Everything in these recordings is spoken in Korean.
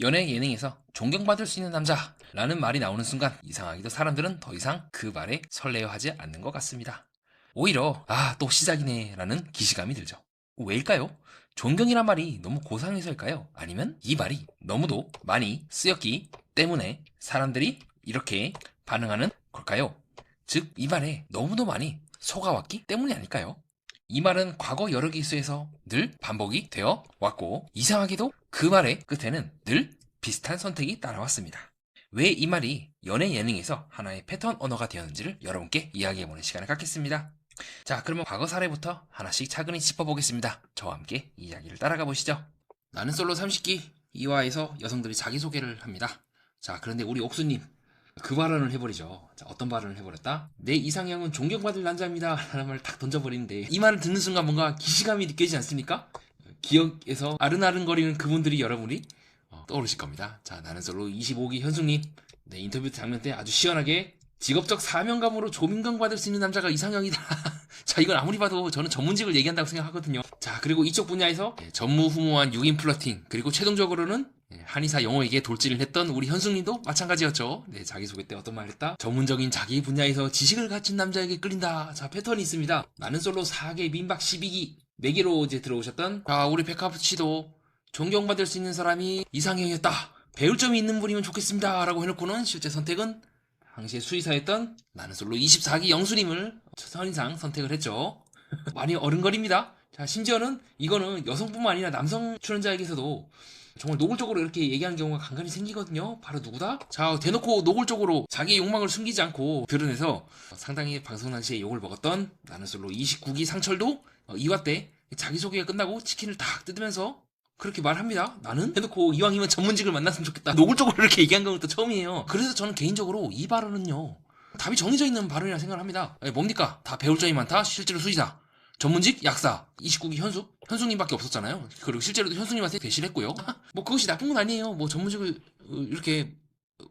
연애 예능에서 존경받을 수 있는 남자라는 말이 나오는 순간 이상하게도 사람들은 더 이상 그 말에 설레어하지 않는 것 같습니다. 오히려 또 시작이네 라는 기시감이 들죠. 왜일까요? 존경이란 말이 너무 고상해서일까요? 아니면 이 말이 너무도 많이 쓰였기 때문에 사람들이 이렇게 반응하는 걸까요? 즉, 이 말에 너무도 많이 속아왔기 때문이 아닐까요? 이 말은 과거 여러 기수에서 늘 반복이 되어 왔고, 이상하게도 그 말의 끝에는 늘 비슷한 선택이 따라왔습니다. 왜 이 말이 연애 예능에서 하나의 패턴 언어가 되었는지를 여러분께 이야기해보는 시간을 갖겠습니다. 자, 그러면 과거 사례부터 하나씩 차근히 짚어보겠습니다. 저와 함께 이야기를 따라가 보시죠. 나는 솔로 30기 2화에서 여성들이 자기소개를 합니다. 자, 그런데 우리 옥수님, 그 발언을 해버리죠. 자, 어떤 발언을 해버렸다? 내 이상형은 존경받을 남자입니다 라는 말을 탁 던져버리는데, 이 말을 듣는 순간 뭔가 기시감이 느껴지지 않습니까? 기억에서 아른아른거리는 그분들이 여러분이 떠오르실 겁니다. 자, 나는 솔로 25기 현숙님, 네, 인터뷰 장면 때 아주 시원하게 직업적 사명감으로 조민경받을 수 있는 남자가 이상형이다. 자, 이건 아무리 봐도 저는 전문직을 얘기한다고 생각하거든요. 자, 그리고 이쪽 분야에서 전무후무한 6인 플러팅, 그리고 최종적으로는 한의사 영호에게 돌진을 했던 우리 현숙님도 마찬가지였죠. 네, 자기소개 때 어떤 말을 했다? 전문적인 자기 분야에서 지식을 갖춘 남자에게 끌린다. 자, 패턴이 있습니다. 나는 솔로 4개 민박 12기 4개로 이제 들어오셨던, 자, 우리 백합씨도 존경받을 수 있는 사람이 이상형이었다. 배울 점이 있는 분이면 좋겠습니다 라고 해놓고는 실제 선택은 당시에 수의사였던 나는 솔로 24기 영수님을 선인상 선택을 했죠. 많이 어른거립니다. 자, 심지어는 이거는 여성뿐만 아니라 남성 출연자에게서도 정말 노골적으로 이렇게 얘기하는 경우가 간간히 생기거든요. 바로 누구다? 자, 대놓고 노골적으로 자기의 욕망을 숨기지 않고 드러내서 상당히 방송 당시에 욕을 먹었던 나는 솔로 29기 상철도 2화 때 자기소개가 끝나고 치킨을 딱 뜯으면서 그렇게 말합니다. 나는 해놓고 이왕이면 전문직을 만났으면 좋겠다. 노골적으로 이렇게 얘기한 건 또 처음이에요. 그래서 저는 개인적으로 이 발언은요, 답이 정해져 있는 발언이라 생각을 합니다. 뭡니까? 다 배울 점이 많다. 실제로 수의사, 전문직 약사, 29기 현숙님밖에 없었잖아요. 그리고 실제로도 현숙님한테 대신했고요. 뭐 그것이 나쁜 건 아니에요. 뭐 전문직을 이렇게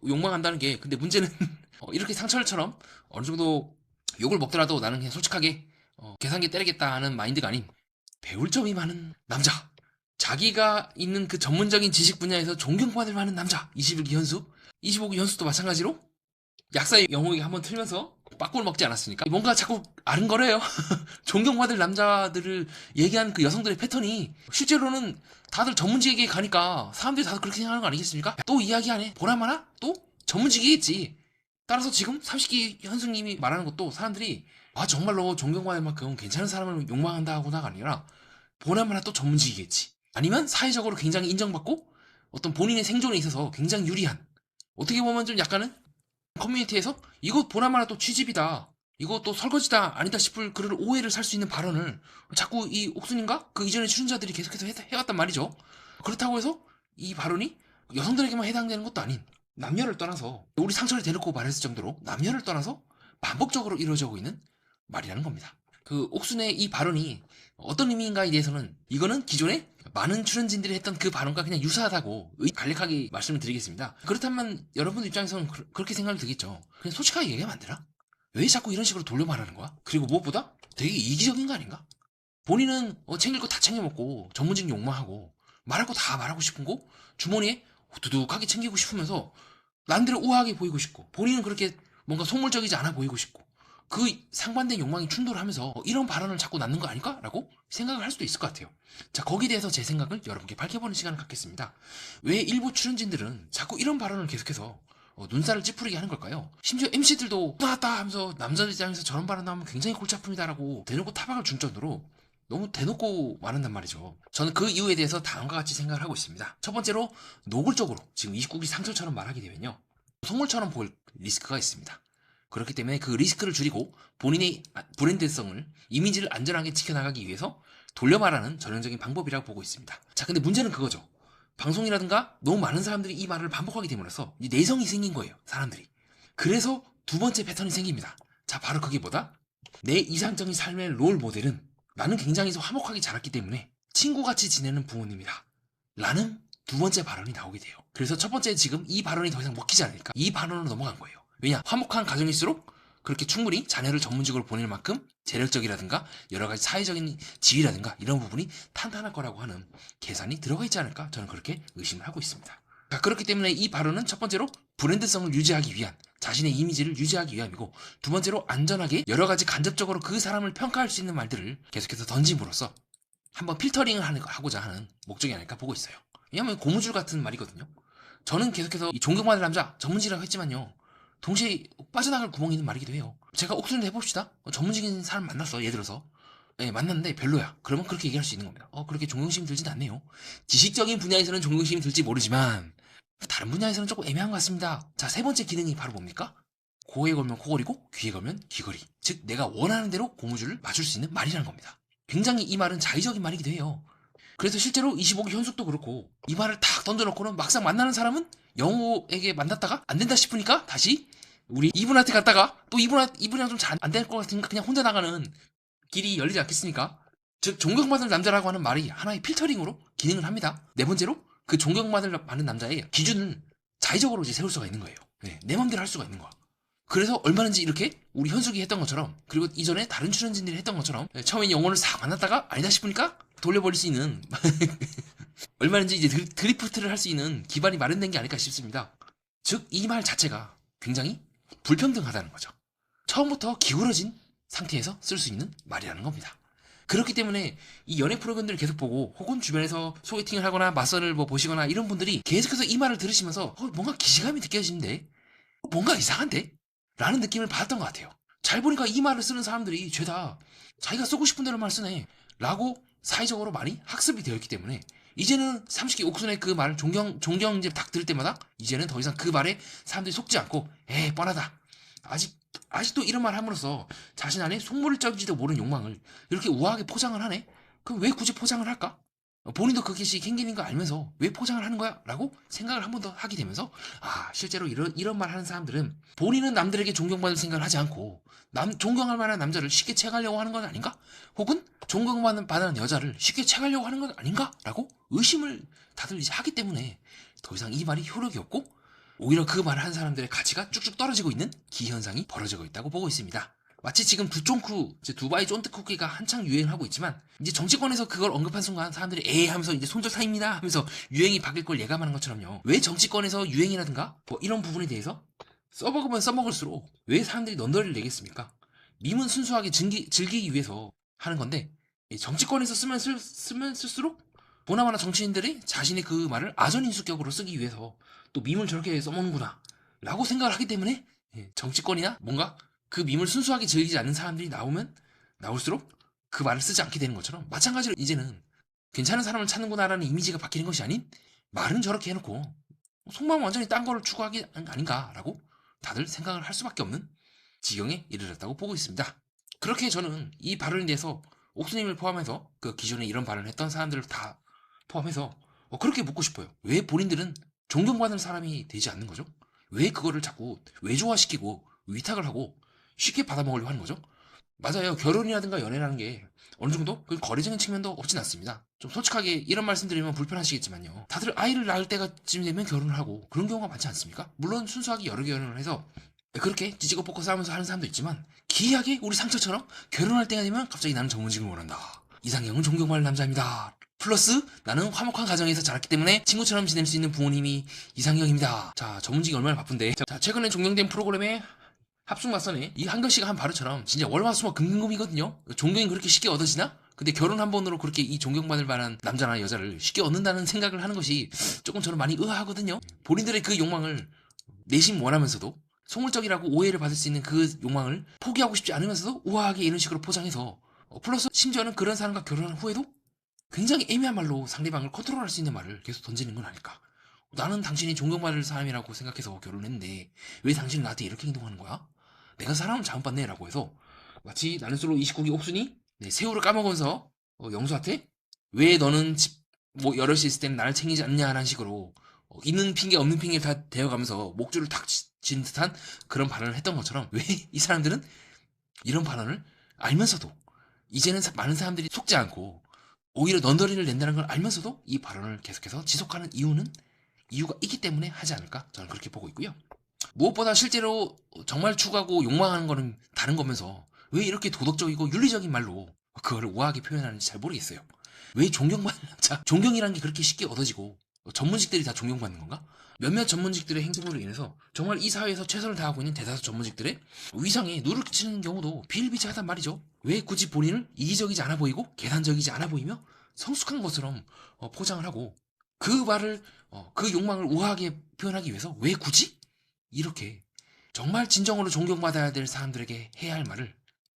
욕망한다는 게. 근데 문제는 이렇게 상철처럼 어느 정도 욕을 먹더라도 나는 그냥 솔직하게 계산기 때리겠다 하는 마인드가 아닌 배울 점이 많은 남자, 자기가 있는 그 전문적인 지식 분야에서 존경받을 만한 남자, 21기 현숙, 25기 현숙도 마찬가지로 약사의 영웅에게 한번 틀면서 빠꾸를 먹지 않았습니까? 뭔가 자꾸 아른거려요. 존경받을 남자들을 얘기한 그 여성들의 패턴이 실제로는 다들 전문직에게 가니까 사람들이 다들 그렇게 생각하는 거 아니겠습니까? 또 이야기 안 해? 보나마나? 또 전문직이겠지. 따라서 지금 30기 현숙님이 말하는 것도 사람들이 정말로 존경받을 만큼 괜찮은 사람을 욕망한다고나가 아니라 보나마나 또 전문직이겠지. 아니면 사회적으로 굉장히 인정받고 어떤 본인의 생존에 있어서 굉장히 유리한, 어떻게 보면 좀 약간은 커뮤니티에서 이거 보나마나 또 취집이다, 이거 또 설거지다 아니다 싶을 그런 오해를 살 수 있는 발언을 자꾸 이 옥수님과 그 이전의 출연자들이 계속해서 해왔단 말이죠. 그렇다고 해서 이 발언이 여성들에게만 해당되는 것도 아닌, 남녀를 떠나서 우리 상처를 대놓고 말했을 정도로 남녀를 떠나서 반복적으로 이루어지고 있는 말이라는 겁니다. 그 옥순의 이 발언이 어떤 의미인가에 대해서는 이거는 기존에 많은 출연진들이 했던 그 발언과 그냥 유사하다고 간략하게 말씀을 드리겠습니다. 그렇다면 여러분 입장에서는 그렇게 생각이 들겠죠. 그냥 솔직하게 얘기하면 안 되나? 왜 자꾸 이런 식으로 돌려 말하는 거야? 그리고 무엇보다 되게 이기적인 거 아닌가? 본인은 챙길 거 다 챙겨 먹고 전문직 욕망하고 말할 거 다 말하고 싶은 거 주머니에 두둑하게 챙기고 싶으면서 남들을 우아하게 보이고 싶고, 본인은 그렇게 뭔가 속물적이지 않아 보이고 싶고, 그 상반된 욕망이 충돌하면서 이런 발언을 자꾸 낳는 거 아닐까? 라고 생각을 할 수도 있을 것 같아요. 자, 거기에 대해서 제 생각을 여러분께 밝혀보는 시간을 갖겠습니다. 왜 일부 출연진들은 자꾸 이런 발언을 계속해서 눈살을 찌푸리게 하는 걸까요? 심지어 MC들도 나왔다 하면서 남자 입장에서 저런 발언 나오면 굉장히 골치 아픕니다라고 대놓고 타박을 줄 정도로 너무 대놓고 말한단 말이죠. 저는 그 이유에 대해서 다음과 같이 생각을 하고 있습니다. 첫 번째로, 노골적으로 지금 29기 상철처럼 말하게 되면요, 속물처럼 보일 리스크가 있습니다. 그렇기 때문에 그 리스크를 줄이고 본인의 브랜드성을, 이미지를 안전하게 지켜나가기 위해서 돌려 말하는 전형적인 방법이라고 보고 있습니다. 자, 근데 문제는 그거죠. 방송이라든가 너무 많은 사람들이 이 말을 반복하게 됨으로써 내성이 생긴 거예요, 사람들이. 그래서 두 번째 패턴이 생깁니다. 자, 바로 그게 뭐다? 내 이상적인 삶의 롤 모델은 나는 굉장히 화목하게 자랐기 때문에 친구같이 지내는 부모님이다 라는 두 번째 발언이 나오게 돼요. 그래서 첫 번째, 지금 이 발언이 더 이상 먹히지 않으니까 이 발언으로 넘어간 거예요. 왜냐? 화목한 가정일수록 그렇게 충분히 자녀를 전문직으로 보낼 만큼 재력적이라든가 여러 가지 사회적인 지위라든가 이런 부분이 탄탄할 거라고 하는 계산이 들어가 있지 않을까, 저는 그렇게 의심을 하고 있습니다. 자, 그렇기 때문에 이 발언은 첫 번째로 브랜드성을 유지하기 위한, 자신의 이미지를 유지하기 위함이고, 두 번째로 안전하게 여러 가지 간접적으로 그 사람을 평가할 수 있는 말들을 계속해서 던짐으로써 한번 필터링을 하고자 하는 목적이 아닐까 보고 있어요. 왜냐면 고무줄 같은 말이거든요. 저는 계속해서 이 존경받을 남자 전문직이라고 했지만요, 동시에 빠져나갈 구멍이 있는 말이기도 해요. 제가 옥순을 해봅시다. 전문직인 사람 만났어, 예를 들어서. 예, 만났는데 별로야. 그러면 그렇게 얘기할 수 있는 겁니다. 그렇게 존경심이 들진 않네요. 지식적인 분야에서는 존경심이 들지 모르지만 다른 분야에서는 조금 애매한 것 같습니다. 자, 세 번째 기능이 바로 뭡니까? 코에 걸면 코걸이고 귀에 걸면 귀걸이. 즉 내가 원하는 대로 고무줄을 맞출 수 있는 말이라는 겁니다. 굉장히 이 말은 자의적인 말이기도 해요. 그래서 실제로 25기 현숙도 그렇고 이 말을 탁 던져놓고는 막상 만나는 사람은 영호에게 만났다가 안 된다 싶으니까 다시 우리 이분한테 갔다가 또 이분이랑 좀 잘 안 될 것 같으니까 그냥 혼자 나가는 길이 열리지 않겠습니까? 즉 존경받을 남자라고 하는 말이 하나의 필터링으로 기능을 합니다. 네 번째로 그 존경받을 많은 남자의 기준을 자의적으로 이제 세울 수가 있는 거예요. 네, 내 맘대로 할 수가 있는 거야. 그래서 얼마든지 이렇게 우리 현숙이 했던 것처럼, 그리고 이전에 다른 출연진들이 했던 것처럼 처음엔 영혼을 싹 만났다가 아니다 싶으니까 돌려버릴 수 있는 얼마든지 이제 드리프트를 할 수 있는 기반이 마련된 게 아닐까 싶습니다. 즉 이 말 자체가 굉장히 불평등하다는 거죠. 처음부터 기울어진 상태에서 쓸 수 있는 말이라는 겁니다. 그렇기 때문에 이 연애 프로그램들을 계속 보고 혹은 주변에서 소개팅을 하거나 맞선을 뭐 보시거나 이런 분들이 계속해서 이 말을 들으시면서 뭔가 기시감이 느껴지는데, 뭔가 이상한데? 라는 느낌을 받았던 것 같아요. 잘 보니까 이 말을 쓰는 사람들이 죄다 자기가 쓰고 싶은 대로만 쓰네 라고 사회적으로 많이 학습이 되어 있기 때문에 이제는 30기 옥순의 그 말을 존경 이제 딱 들을 때마다 이제는 더 이상 그 말에 사람들이 속지 않고 뻔하다. 아직도 이런 말 함으로써 자신 안에 속물을 ጨ지도 모르는 욕망을 이렇게 우아하게 포장을 하네? 그럼 왜 굳이 포장을 할까? 본인도 그것이 캥기는 거 알면서 왜 포장을 하는 거야? 라고 생각을 한 번 더 하게 되면서 실제로 이런 말 하는 사람들은 본인은 남들에게 존경받을 생각을 하지 않고 존경할 만한 남자를 쉽게 채가려고 하는 건 아닌가? 혹은 존경받는 여자를 쉽게 채가려고 하는 건 아닌가? 라고 의심을 다들 이제 하기 때문에 더 이상 이 말이 효력이 없고 오히려 그 말을 한 사람들의 가치가 쭉쭉 떨어지고 있는 기현상이 벌어지고 있다고 보고 있습니다. 마치 지금 두바이 쫀득 쿠키가 한창 유행하고 있지만 이제 정치권에서 그걸 언급한 순간 사람들이 하면서 이제 손절 타입니다 하면서 유행이 바뀔 걸 예감하는 것처럼요. 왜 정치권에서 유행이라든가 뭐 이런 부분에 대해서 써먹으면 써먹을수록 왜 사람들이 넌더리를 내겠습니까? 밈은 순수하게 즐기기 위해서 하는 건데 정치권에서 쓰면 쓸수록 보나마나 정치인들이 자신의 그 말을 아전인수격으로 쓰기 위해서 또 밈을 저렇게 써먹는구나 라고 생각을 하기 때문에 정치권이나 뭔가 그 밈을 순수하게 즐기지 않는 사람들이 나오면 나올수록 그 말을 쓰지 않게 되는 것처럼, 마찬가지로 이제는 괜찮은 사람을 찾는구나라는 이미지가 바뀌는 것이 아닌 말은 저렇게 해놓고 속마음 완전히 딴 거를 추구하기 아닌가라고 다들 생각을 할 수밖에 없는 지경에 이르렀다고 보고 있습니다. 그렇게 저는 이 발언에 대해서 옥수님을 포함해서 그 기존에 이런 발언을 했던 사람들을 다 포함해서 그렇게 묻고 싶어요. 왜 본인들은 존경받는 사람이 되지 않는 거죠? 왜 그거를 자꾸 외조화시키고 위탁을 하고 쉽게 받아먹으려고 하는 거죠? 맞아요. 결혼이라든가 연애라는 게 어느 정도 그 거래적인 측면도 없진 않습니다. 좀 솔직하게 이런 말씀드리면 불편하시겠지만요. 다들 아이를 낳을 때가쯤 되면 결혼을 하고 그런 경우가 많지 않습니까? 물론 순수하게 여러 결혼을 해서 그렇게 찌찌고 볶고 싸우면서 하는 사람도 있지만, 기이하게 우리 상처처럼 결혼할 때가 되면 갑자기 나는 전문직을 원한다. 이상형은 존경받을 남자입니다. 플러스 나는 화목한 가정에서 자랐기 때문에 친구처럼 지낼 수 있는 부모님이 이상형입니다. 자, 전문직이 얼마나 바쁜데. 자, 최근에 종영된 프로그램에 합숙맞선에 이 한결씨가 한 발언처럼 진짜 월화수목 금금이거든요. 존경이 그렇게 쉽게 얻어지나? 근데 결혼 한 번으로 그렇게 이 존경받을 만한 남자나 여자를 쉽게 얻는다는 생각을 하는 것이 조금 저는 많이 의아하거든요. 본인들의 그 욕망을 내심 원하면서도 속물적이라고 오해를 받을 수 있는 그 욕망을 포기하고 싶지 않으면서도 우아하게 이런 식으로 포장해서 플러스 심지어는 그런 사람과 결혼한 후에도 굉장히 애매한 말로 상대방을 컨트롤할 수 있는 말을 계속 던지는 건 아닐까. 나는 당신이 존경받을 사람이라고 생각해서 결혼했는데 왜 당신은 나한테 이렇게 행동하는 거야? 내가 사람을 잘못 봤네 라고 해서 마치 나는 솔로 29기 옥순이 새우를 까먹으면서 영수한테 왜 너는 뭐 여럿이 있을 때는 나를 챙기지 않냐라는 식으로 있는 핑계 없는 핑계 다 대어가면서 목줄을 탁 진 듯한 그런 발언을 했던 것처럼, 왜 이 사람들은 이런 발언을 알면서도 이제는 많은 사람들이 속지 않고 오히려 넌더리를 낸다는 걸 알면서도 이 발언을 계속해서 지속하는 이유가 있기 때문에 하지 않을까, 저는 그렇게 보고 있고요. 무엇보다 실제로 정말 추구하고 욕망하는 거는 다른 거면서 왜 이렇게 도덕적이고 윤리적인 말로 그거를 우아하게 표현하는지 잘 모르겠어요. 왜 존경이라는 게 그렇게 쉽게 얻어지고 전문직들이 다 존경받는 건가? 몇몇 전문직들의 행동으로 인해서 정말 이 사회에서 최선을 다하고 있는 대다수 전문직들의 위상에 누를 끼치는 경우도 비일비재하단 말이죠. 왜 굳이 본인을 이기적이지 않아 보이고 계산적이지 않아 보이며 성숙한 것처럼 포장을 하고 그 말을 그 욕망을 우아하게 표현하기 위해서 왜 굳이 이렇게 정말 진정으로 존경받아야 될 사람들에게 해야 할 말을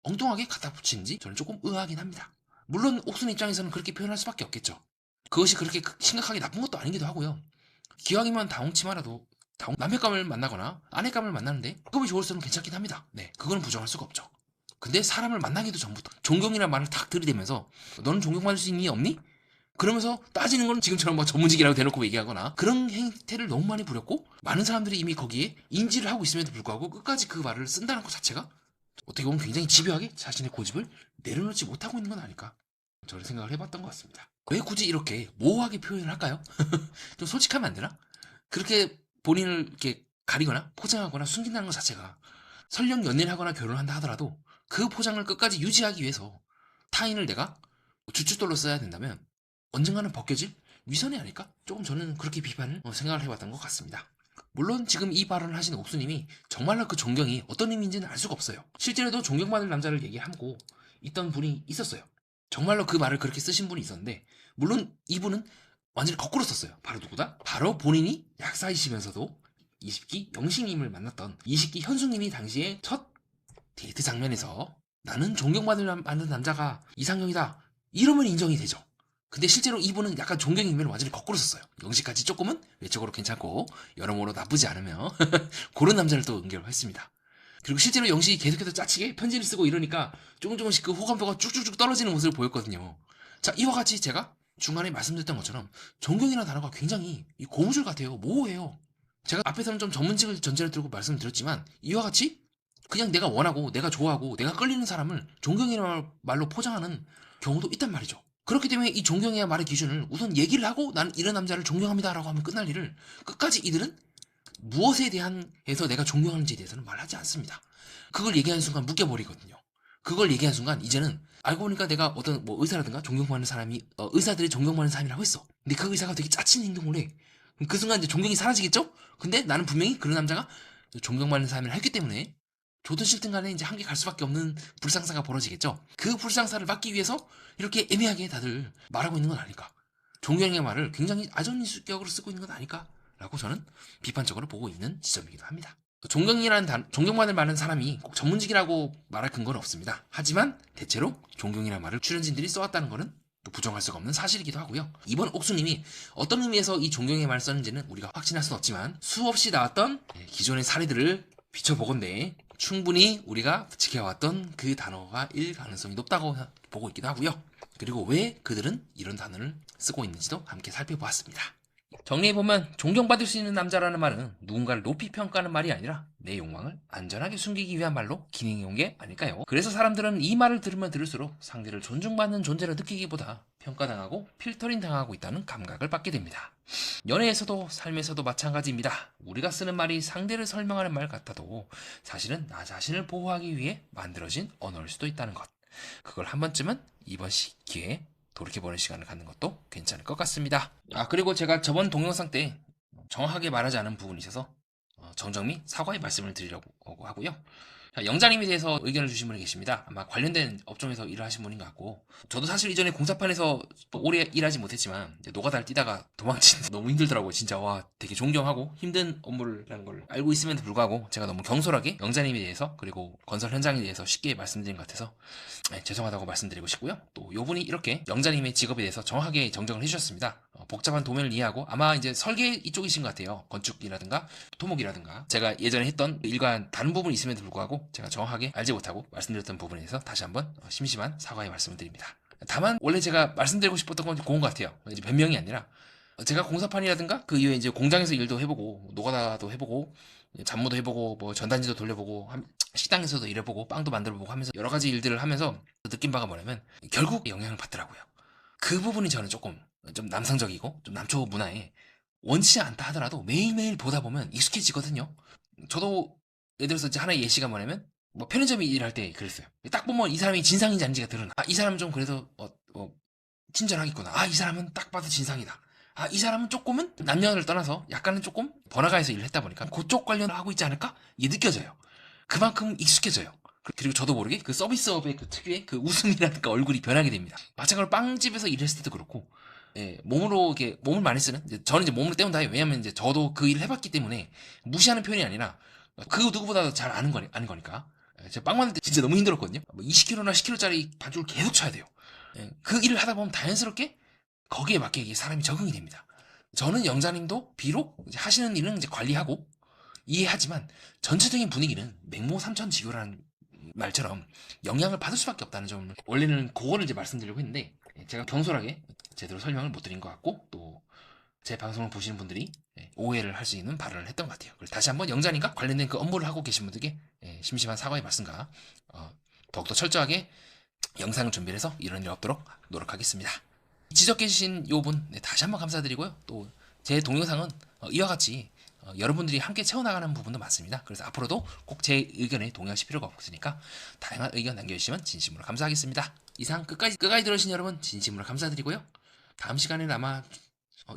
엉뚱하게 갖다 붙이는지 저는 조금 의아하긴 합니다. 물론 옥순 입장에서는 그렇게 표현할 수밖에 없겠죠. 그것이 그렇게 심각하게 나쁜 것도 아니기도 하고요. 기왕이면 다홍치마라도 남편감을 만나거나 아내감을 만나는데 급이 좋을수록 괜찮긴 합니다. 네, 그거는 부정할 수가 없죠. 근데 사람을 만나기도 전부터 존경이라는 말을 탁 들이대면서 너는 존경받을 수 있니 없니? 그러면서 따지는 건 지금처럼 뭐 전문직이라고 대놓고 얘기하거나 그런 행태를 너무 많이 부렸고 많은 사람들이 이미 거기에 인지를 하고 있음에도 불구하고 끝까지 그 말을 쓴다는 것 자체가 어떻게 보면 굉장히 집요하게 자신의 고집을 내려놓지 못하고 있는 건 아닐까 저는 생각을 해봤던 것 같습니다. 왜 굳이 이렇게 모호하게 표현을 할까요? 좀 솔직하면 안 되나? 그렇게 본인을 이렇게 가리거나 포장하거나 숨긴다는 것 자체가 설령 연애를 하거나 결혼을 한다 하더라도 그 포장을 끝까지 유지하기 위해서 타인을 내가 주춧돌로 써야 된다면 언젠가는 벗겨질 위선이 아닐까? 조금 저는 그렇게 비판을 생각을 해봤던 것 같습니다. 물론 지금 이 발언을 하신 옥수님이 정말로 그 존경이 어떤 의미인지는 알 수가 없어요. 실제로도 존경받을 남자를 얘기하고 있던 분이 있었어요. 정말로 그 말을 그렇게 쓰신 분이 있었는데 물론 이분은 완전히 거꾸로 썼어요. 바로 누구다? 바로 본인이 약사이시면서도 20기 영식님을 만났던 20기 현숙님이 당시에 첫 데이트 장면에서 나는 존경받을 만한 남자가 이상형이다 이러면 인정이 되죠. 근데 실제로 이분은 약간 존경의 의미를 완전히 거꾸로 썼어요. 영식까지 조금은 외적으로 괜찮고 여러모로 나쁘지 않으며 그런 남자를 또 응결을 했습니다. 그리고 실제로 영식이 계속해서 짜치게 편지를 쓰고 이러니까 조금씩 그 호감도가 쭉쭉쭉 떨어지는 모습을 보였거든요. 자, 이와 같이 제가 중간에 말씀드렸던 것처럼 존경이라는 단어가 굉장히 고무줄 같아요. 모호해요. 제가 앞에서는 좀 전문직을 전제를 들고 말씀드렸지만 이와 같이 그냥 내가 원하고 내가 좋아하고 내가 끌리는 사람을 존경이라는 말로 포장하는 경우도 있단 말이죠. 그렇기 때문에 이 존경이야 말의 기준을 우선 얘기를 하고 나는 이런 남자를 존경합니다라고 하면 끝날 일을 끝까지 이들은 무엇에 대한 해서 내가 존경하는지에 대해서는 말하지 않습니다. 그걸 얘기하는 순간 묶여버리거든요. 그걸 얘기하는 순간 이제는 알고 보니까 내가 어떤 뭐 의사라든가 존경받는 사람이 의사들이 존경받는 사람이라고 했어. 근데 그 의사가 되게 짜친 행동을 해. 그럼 그 순간 이제 존경이 사라지겠죠? 근데 나는 분명히 그런 남자가 존경받는 사람이라 했기 때문에 좋든 싫든 간에 이제 한계 갈 수밖에 없는 불상사가 벌어지겠죠. 그 불상사를 막기 위해서 이렇게 애매하게 다들 말하고 있는 건 아닐까. 존경의 말을 굉장히 아전인수격으로 쓰고 있는 건 아닐까 라고 저는 비판적으로 보고 있는 지점이기도 합니다. 존경받을 만한 사람이 꼭 전문직이라고 말할 근거는 없습니다. 하지만 대체로 존경이라는 말을 출연진들이 써왔다는 것은 또 부정할 수가 없는 사실이기도 하고요. 이번 옥수님이 어떤 의미에서 이 존경의 말을 썼는지는 우리가 확신할 수는 없지만 수없이 나왔던 기존의 사례들을 비춰보건대 충분히 우리가 지켜왔던 그 단어가 일 가능성이 높다고 보고 있기도 하고요. 그리고 왜 그들은 이런 단어를 쓰고 있는지도 함께 살펴보았습니다. 정리해보면 존경받을 수 있는 남자라는 말은 누군가를 높이 평가하는 말이 아니라 내 욕망을 안전하게 숨기기 위한 말로 기능해온 게 아닐까요? 그래서 사람들은 이 말을 들으면 들을수록 상대를 존중받는 존재로 느끼기보다 평가당하고 필터링 당하고 있다는 감각을 받게 됩니다. 연애에서도 삶에서도 마찬가지입니다. 우리가 쓰는 말이 상대를 설명하는 말 같아도 사실은 나 자신을 보호하기 위해 만들어진 언어일 수도 있다는 것. 그걸 한 번쯤은 이번 기회에 돌이켜보는 시간을 갖는 것도 괜찮을 것 같습니다. 그리고 제가 저번 동영상 때 정확하게 말하지 않은 부분이 있어서 정정히 사과의 말씀을 드리려고 하고요. 영자님에 대해서 의견을 주신 분이 계십니다. 아마 관련된 업종에서 일을 하신 분인 것 같고 저도 사실 이전에 공사판에서 오래 일하지 못했지만 노가다를 뛰다가 도망친 너무 힘들더라고요. 진짜 와 되게 존경하고 힘든 업무라는 걸 알고 있음에도 불구하고 제가 너무 경솔하게 영자님에 대해서 그리고 건설 현장에 대해서 쉽게 말씀드린 것 같아서 죄송하다고 말씀드리고 싶고요. 또 요분이 이렇게 영자님의 직업에 대해서 정확하게 정정을 해주셨습니다. 복잡한 도면을 이해하고 아마 이제 설계 이쪽이신 것 같아요. 건축이라든가 토목이라든가 제가 예전에 했던 일과 다른 부분이 있음에도 불구하고 제가 정확하게 알지 못하고 말씀드렸던 부분에 대해서 다시 한번 심심한 사과의 말씀을 드립니다. 다만 원래 제가 말씀드리고 싶었던 건 그건 것 같아요. 이제 변명이 아니라 제가 공사판이라든가 그 이후에 이제 공장에서 일도 해보고 노가다도 해보고 잡무도 해보고 뭐 전단지도 돌려보고 식당에서도 일해보고 빵도 만들어보고 하면서 여러 가지 일들을 하면서 느낀 바가 뭐냐면 결국 영향을 받더라고요. 그 부분이 저는 조금 좀 남성적이고 좀 남초 문화에 원치 않다 하더라도 매일매일 보다 보면 익숙해지거든요. 저도 예를 들어서 이제 하나의 예시가 뭐냐면 뭐 편의점 일할 때 그랬어요. 딱 보면 이 사람이 진상인지 아닌지가 드러나. 이 사람은 좀 그래도 친절하겠구나. 이 사람은 딱 봐도 진상이다. 아, 이 사람은 조금은 남녀를 떠나서 약간은 조금 번화가에서 일을 했다 보니까 그쪽 관련을 하고 있지 않을까? 이게 느껴져요. 그만큼 익숙해져요. 그리고 저도 모르게 그 서비스업의 그 특유의 그 웃음이라든가 얼굴이 변하게 됩니다. 마찬가지로 빵집에서 일했을 때도 그렇고, 예, 몸으로 이렇게 몸을 많이 쓰는, 저는 이제 몸을 때운다 해요. 왜냐면 이제 저도 그 일을 해봤기 때문에 무시하는 표현이 아니라 그 누구보다도 잘 아는 거니까. 예, 제가 빵 만들 때 진짜 너무 힘들었거든요. 뭐 20kg나 10kg짜리 반죽을 계속 쳐야 돼요. 예, 그 일을 하다 보면 자연스럽게 거기에 맞게 이게 사람이 적응이 됩니다. 저는 영자님도 비록 이제 하시는 일은 이제 관리하고 이해하지만 전체적인 분위기는 맹모삼천지교라는 말처럼 영향을 받을 수밖에 없다는 점을 원래는 그거를 이제 말씀드리려고 했는데 제가 경솔하게 제대로 설명을 못 드린 것 같고 또 제 방송을 보시는 분들이 오해를 할 수 있는 발언을 했던 것 같아요. 그래서 다시 한번 영자님과 관련된 그 업무를 하고 계신 분들께 심심한 사과의 말씀과 더욱더 철저하게 영상을 준비해서 이런 일 없도록 노력하겠습니다. 지적해 주신 요분 다시 한번 감사드리고요. 또 제 동영상은 이와 같이 여러분들이 함께 채워나가는 부분도 많습니다. 그래서 앞으로도 꼭 제 의견에 동의하실 필요가 없으니까 다양한 의견 남겨주시면 진심으로 감사하겠습니다. 이상 끝까지 들어주신 여러분 진심으로 감사드리고요. 다음 시간에는 아마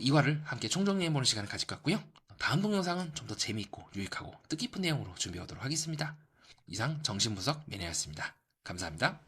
이화를 함께 총정리해보는 시간을 가질 것 같고요. 다음 동영상은 좀 더 재미있고 유익하고 뜻깊은 내용으로 준비하도록 하겠습니다. 이상 정신분석 매니아였습니다. 감사합니다.